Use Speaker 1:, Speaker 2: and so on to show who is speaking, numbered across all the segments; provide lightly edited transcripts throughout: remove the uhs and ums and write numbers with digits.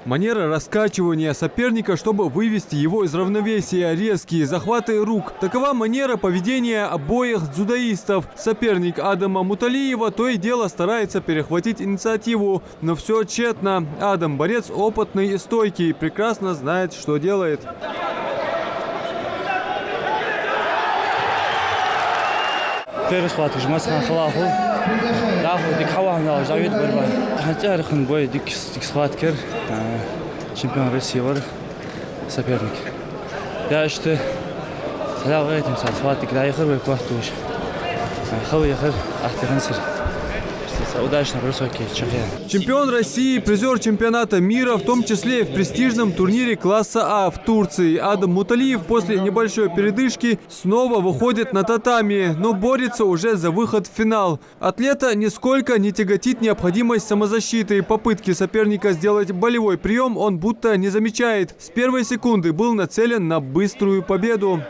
Speaker 1: Манера раскачивания соперника, чтобы вывести его из равновесия, резкие захваты рук. Такова манера поведения обоих дзюдоистов. Соперник Адама Муталиева то и дело старается перехватить инициативу, но все тщетно. Адам, борец опытный и стойкий, прекрасно знает, что делает.
Speaker 2: Первый схватка, жмасхан халаху. Да, дик хавахна, завид борьба. Хатярхан бой, дик схваткер. Чемпион России var соперник. Я что сразу этим схватки да ехал в квартуш. Ехал ахтирансер. Удачно, высокий чемпион.
Speaker 1: Чемпион России, призер чемпионата мира, в том числе и в престижном турнире класса А в Турции. Адам Муталиев после небольшой передышки снова выходит на татами, но борется уже за выход в финал. Атлета нисколько не тяготит необходимость самозащиты. Попытки соперника сделать болевой прием он будто не замечает. С первой секунды был нацелен на быструю победу.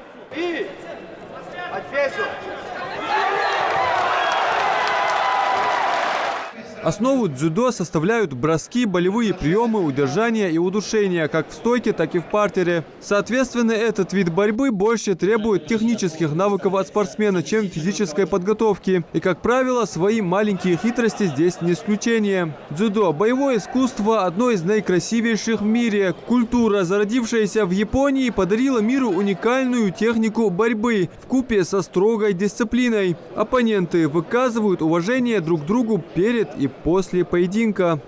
Speaker 1: Основу дзюдо составляют броски, болевые приемы, удержания и удушения, как в стойке, так и в партере. Соответственно, этот вид борьбы больше требует технических навыков от спортсмена, чем физической подготовки. И, как правило, свои маленькие хитрости здесь не исключение. Дзюдо – боевое искусство, одно из наикрасивейших в мире. Культура, зародившаяся в Японии, подарила миру уникальную технику борьбы вкупе со строгой дисциплиной. Оппоненты выказывают уважение друг к другу перед и после поединка.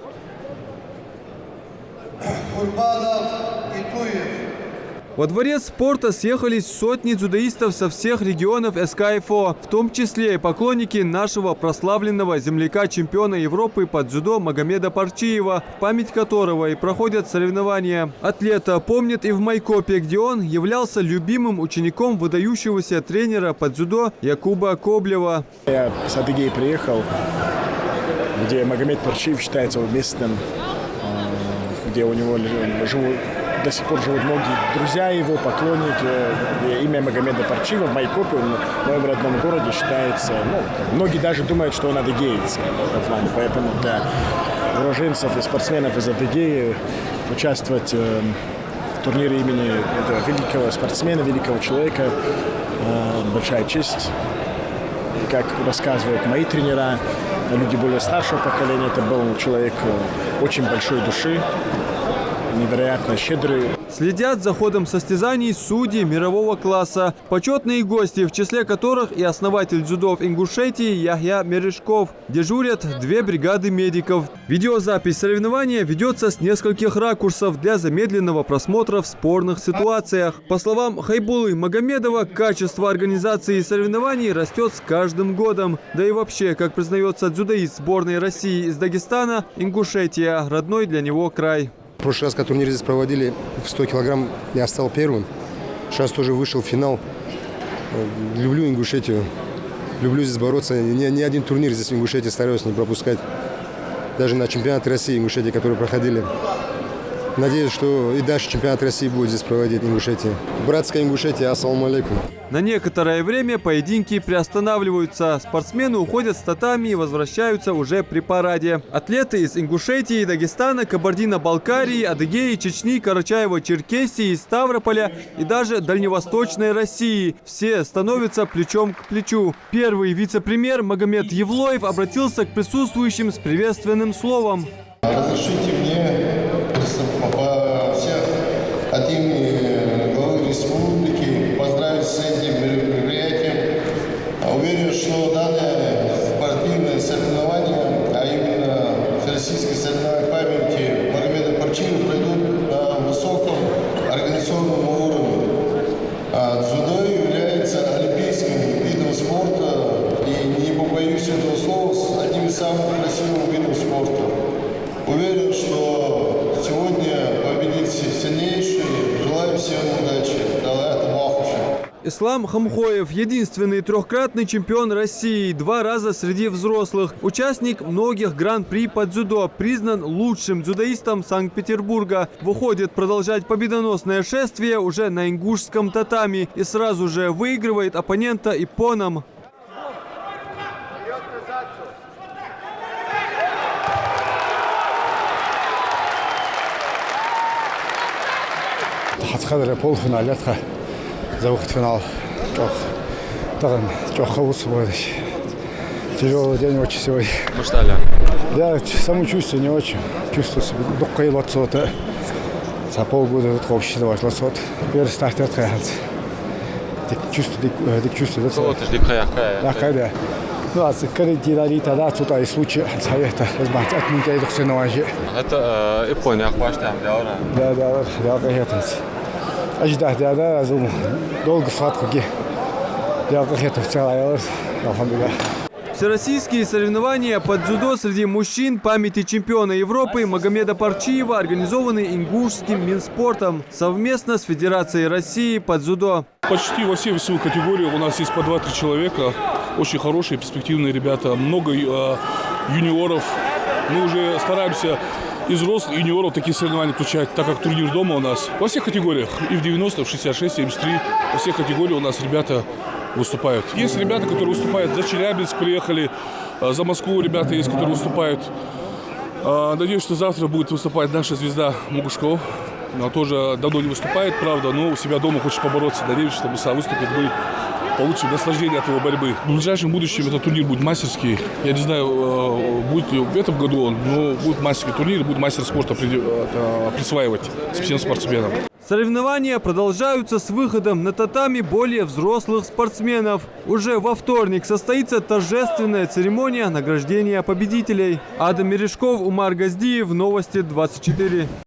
Speaker 1: Во дворец спорта съехались сотни дзюдоистов со всех регионов СКФО, в том числе и поклонники нашего прославленного земляка-чемпиона Европы по дзюдо Магомеда Парчиева, в память которого и проходят соревнования. Атлета помнят и в Майкопе, где он являлся любимым учеником выдающегося тренера по дзюдо Якуба Коблева.
Speaker 3: Я с Адыгеи приехал, где Магомед Парчиев считается местным, где у него до сих пор живут многие друзья его, поклонники. Имя Магомеда Парчиева в Майкопе, в моем родном городе, считается, многие даже думают, что он адыгеец. Поэтому для уроженцев и спортсменов из Адыгеи участвовать в турнире имени великого спортсмена, великого человека большая честь. И как рассказывают мои тренера, люди более старшего поколения, это был человек очень большой души, невероятно щедрый.
Speaker 1: Следят за ходом состязаний судьи мирового класса. Почетные гости, в числе которых и основатель дзюдо в Ингушетии Яхья Мережков. Дежурят 2 бригады медиков. Видеозапись соревнования ведется с нескольких ракурсов для замедленного просмотра в спорных ситуациях. По словам Хайбулы Магомедова, качество организации соревнований растет с каждым годом. Да и вообще, как признается дзюдоист сборной России из Дагестана, Ингушетия – родной для него край.
Speaker 4: В прошлый раз, когда турнир здесь проводили, в 100 килограмм я стал первым. Сейчас тоже вышел в финал. Люблю Ингушетию. Люблю здесь бороться. Ни один турнир здесь в Ингушетии стараюсь не пропускать. Даже на чемпионаты России Ингушетии, которые проходили. Надеюсь, что и дальше чемпионат России будет здесь проводить Ингушетия. Братская Ингушетия, ассаламу алейкум.
Speaker 1: На некоторое время поединки приостанавливаются. Спортсмены уходят с татами и возвращаются уже при параде. Атлеты из Ингушетии, Дагестана, Кабардино-Балкарии, Адыгеи, Чечни, Карачаево-Черкесии, Ставрополя и даже Дальневосточной России. Все становятся плечом к плечу. Первый вице-премьер Магомед Евлоев обратился к присутствующим с приветственным словом.
Speaker 5: Разрешите мне всех от имени главы республики поздравить с этим мероприятием. Уверен, что данное спортивное соревнование, а именно всероссийское соревнование памяти Магомеда Парчиева, пройдут на высоком организационном уровне. Дзюдо является олимпийским видом спорта и, не побоюсь этого слова, одним из самых красивых видов спорта. Уверен, что сегодня победит сильнейший. Желаю всем удачи.
Speaker 1: Ислам Хамхоев – единственный трехкратный чемпион России, 2 раза среди взрослых. Участник многих гран-при по дзюдо, признан лучшим дзюдоистом Санкт-Петербурга. Выходит продолжать победоносное шествие уже на ингушском татами и сразу же выигрывает оппонента иппоном.
Speaker 6: хацхадра полуфиналетха за выход в финал. Тяжелый день очень сегодня.
Speaker 1: Ну что ли?
Speaker 6: Да, самочувствие не очень. Чувствую себя. Доккой лотсота. За полгода тут общий давай лотсот. Первый старт от Хэнс. Чувствую.
Speaker 1: Вот жди края.
Speaker 6: Да, когда. Ну, а карантин тогда тут и случай совета. От меня идут все на
Speaker 1: Это Япония, хвастаем, да?
Speaker 6: Да, конечно. Да, долго сладко. Да, конечно, целая. Алхамдулилlah.
Speaker 1: Всероссийские соревнования по дзюдо среди мужчин памяти чемпиона Европы Магомеда Парчиева организованы Ингушским Минспортом совместно с Федерацией России по дзюдо.
Speaker 7: Почти во всех весовых категориях у нас есть по 2-3 человека. Очень хорошие, перспективные ребята. Много юниоров. Мы уже стараемся из взрослых юниоров такие соревнования включать, так как турнир дома у нас. Во всех категориях. И в 90, в 66, 73. Во всех категориях у нас ребята выступают. Есть ребята, которые выступают за Челябинск, приехали, за Москву ребята есть, которые выступают. Надеюсь, что завтра будет выступать наша звезда Мугушков. Она тоже давно не выступает, правда, но у себя дома хочет побороться. Надеюсь, что мы выступит, мы получим наслаждение от его борьбы. В ближайшем будущем этот турнир будет мастерский. Я не знаю, будет ли в этом году он, но будет мастерский турнир, будет мастер спорта присваивать всем спортсменам.
Speaker 1: Соревнования продолжаются с выходом на татами более взрослых спортсменов. Уже во вторник состоится торжественная церемония награждения победителей. Адам Мережков, Умар Газдиев, Новости 24.